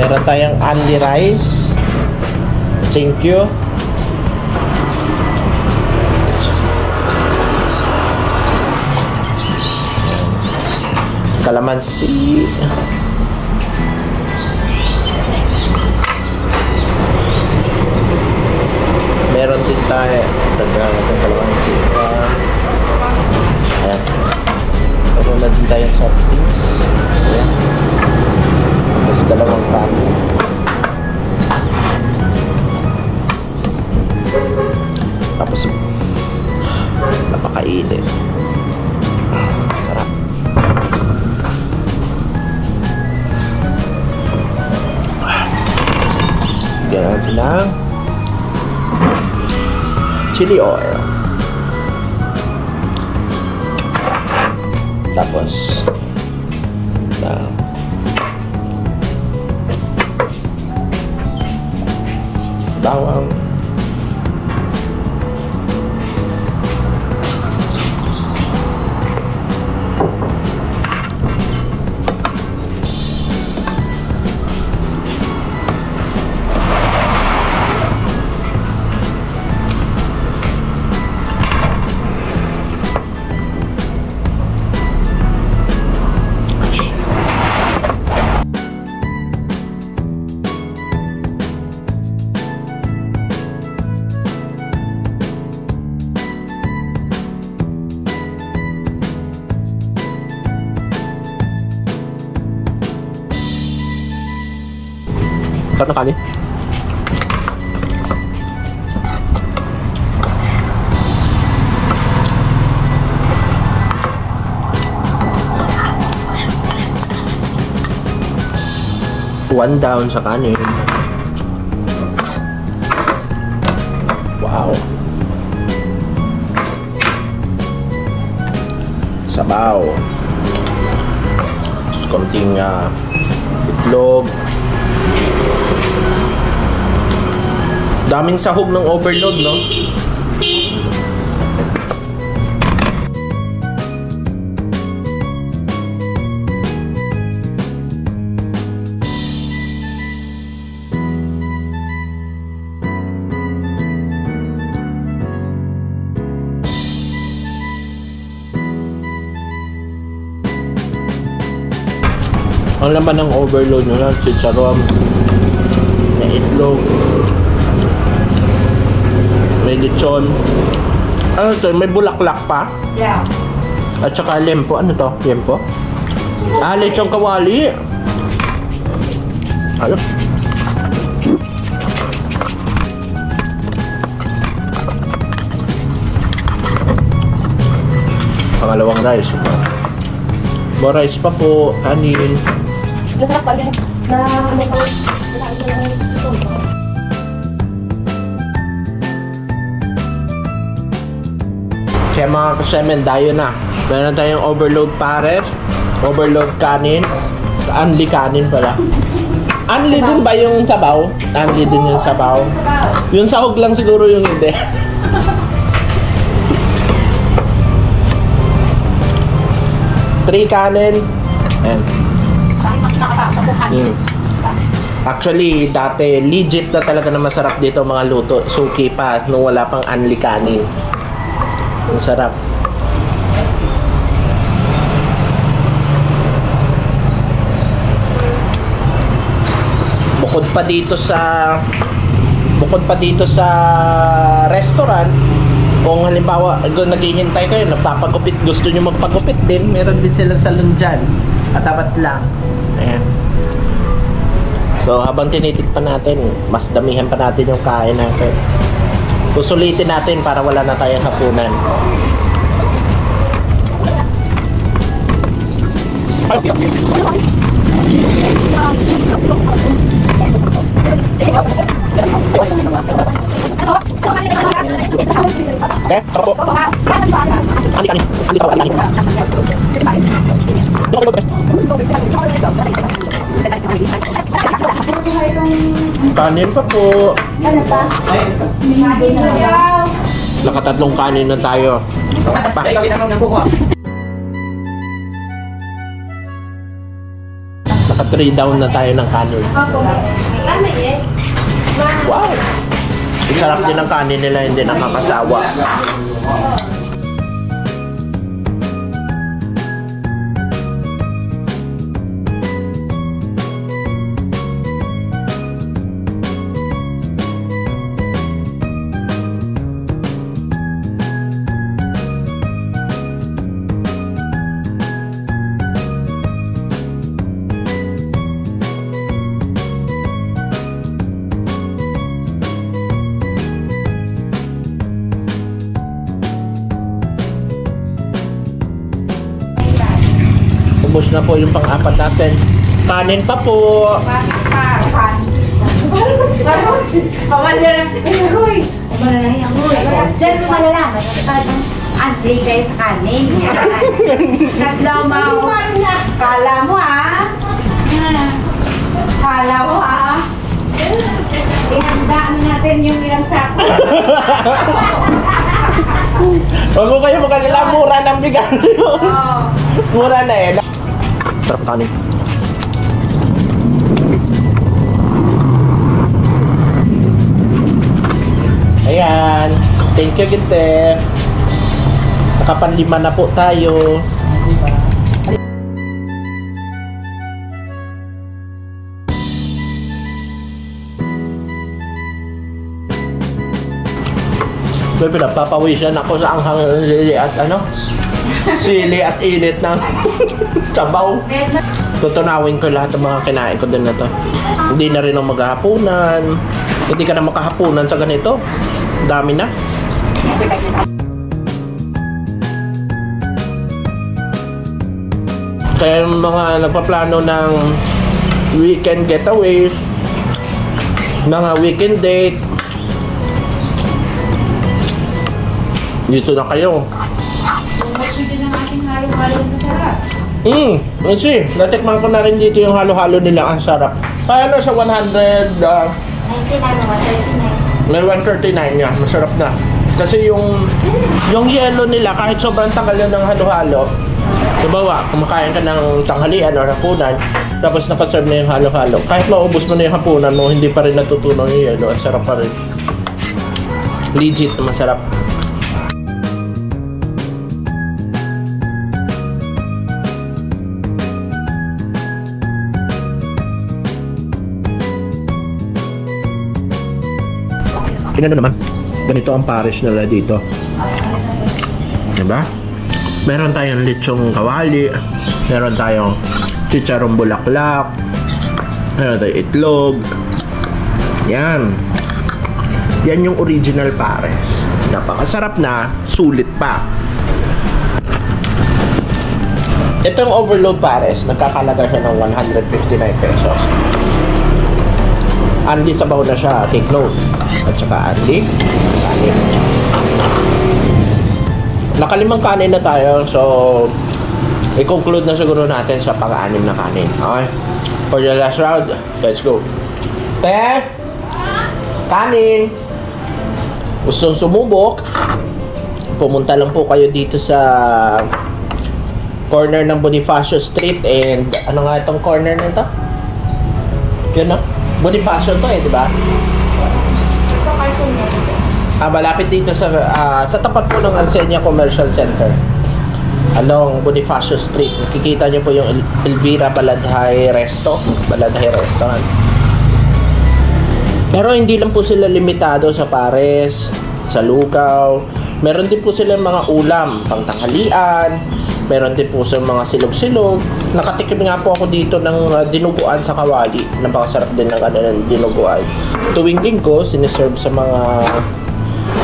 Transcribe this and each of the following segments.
Meron tayong only rice. Thank you. Kalamansi. Meron din tayo. Dagdagan natin kalamansi. Ayan. Meron na din tayong soft drinks. Ayan. Tapos dalawang kanin. Tapos napakainit. Sarap. Lagyan natin ng chili oil. Tapos bawang. Sarap na kanin. One down sa kanin. Wow. Sabaw. Tapos konting itlog. Daming sahog ng overload, no? Ang laman ng overload nyo na, chicharon, na itlog, may lechon. Ano to? May bulaklak pa? Yeah. At saka lempo. Ano to? Lempo? Lechon kawali. Ano? Pangalawang rice. More rice pa po. Kanin. Masarap pag na ano pa. Kaya mga kasemen, tayo na. Meron tayong overload pares, overload kanin, unli kanin pala. Unli din ba yung sabaw? Unli din yung sabaw. Yung sahog lang siguro yung hindi. Three kanin. And actually, dati legit na talaga na masarap dito mga luto. Suki pa nung wala pang unli kanin. Masarap. Bukod pa dito sa restaurant, kung halimbawa naghihintay kayo, nagpapagupit, gusto nyo magpagupit din, meron din silang salon dyan. Katapat lang. Ayan. So habang tinitikpan natin, mas damihan pa natin yung kain natin. Susulitin natin para wala na tayong hapunan. Okay, tapo. Ani. Kanin pa po. Ano pa? Nakatatlong kanin na tayo. Naka 3 down na tayo ng kanin. Wow! Ang sarap din ng kanin nila, hindi nakakasawa. Ubus na po yung pang-apat natin. Kanin pa po. Diyan mo malalaman. Andre kayo sa kanin. Naglaw Kala mo Kala mo Ihandaan natin yung ilang sako. Huwag mo kayo magalala, mura ng bigas. Mura na eh. Sarap kanin. Ayan. Thank you, Ginte. Nakapanlima na po tayo. May pinapapawisan ako sa anghang sili at sili at init ng sabaw. Tutunawin ko lahat ng mga kinain ko din na to. Hindi na rin ako maghahapunan. Hindi ka na makahapunan sa ganito. Dami na. Kaya yung mga nagpaplano ng weekend getaways, mga weekend date, dito na kayo. Pwede ng ating halo-halo na sarap. Kasi natikman ko na rin dito yung halo-halo nila, ang sarap. Kaya na sa 100, 99, 139. may 139 niya, masarap na. Kasi yung yelo nila, kahit sobrang tagal yun ng halo-halo, diba, kumakain ka ng tanghalian o hapunan, tapos nakaserve na yung halo-halo. Kahit maubos mo na yung hapunan mo, hindi pa rin natutunaw yung yelo, at sarap pa rin. Legit na masarap. Tingnan naman, ganito ang parish nila dito. Diba? Meron tayong lechong kawali, meron tayong chicharong bulaklak, meron tayong itlog. Yan. Yan yung original pares. Napakasarap na, sulit pa. Itong overload pares, nagkakalaga siya ng 159 pesos. Andy sabaw na siya, take note. At saka Andy, kanin. Nakalimang kanin na tayo, so i-conclude na siguro natin sa pang-anim na kanin. Okay? For the last round, let's go. Te! Kanin! Gustong sumubok? Pumunta lang po kayo dito sa corner ng Bonifacio Street and ano nga itong corner na ito? Yun no? Bonifacio to eh, di ba? Malapit dito sa tapat po ng Arsenia Commercial Center. Along Bonifacio Street. Makikita niyo po yung Elvira Baladhay Baladhay Restaurant. Pero hindi lang po sila limitado sa pares, sa lugaw. Meron din po sila mga ulam, pang tanghalian. Meron din po sa mga silog-silog. Nakatikim nga po ako dito ng dinuguan sa kawali. Napakasarap din ng dinuguan. Tuwing linggo, siniserve sa mga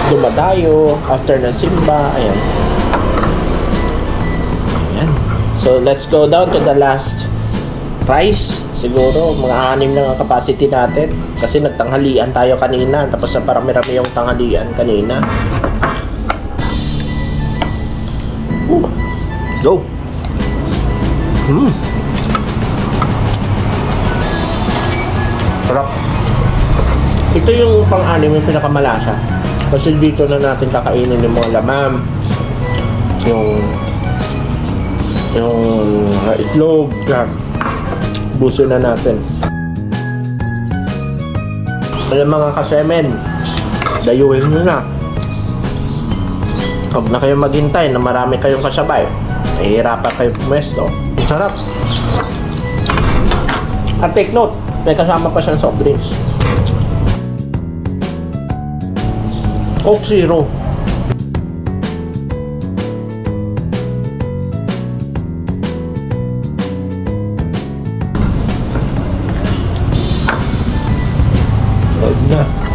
dumadayo after ng simba. Ayan. Ayan. So, let's go down to the last rice. Siguro, mga 6 lang ang capacity natin. Kasi nagtanghalian tayo kanina. Tapos na parami-rami yung tanghalian kanina. Go! Sarap. Ito yung pang-anim yung pinakamalasa. Kasi dito na natin kakainin yung mga lamam. Yung itlog. Busin na natin. Kaya mga kasemen, dayuhin nyo na. Huwag na kayong maghintay na marami kayong kasabay. Nahihirapan kayo pumesto. Sarap. At take note, may kasama pa siyang soft drinks. Coke Zero. Huwag na.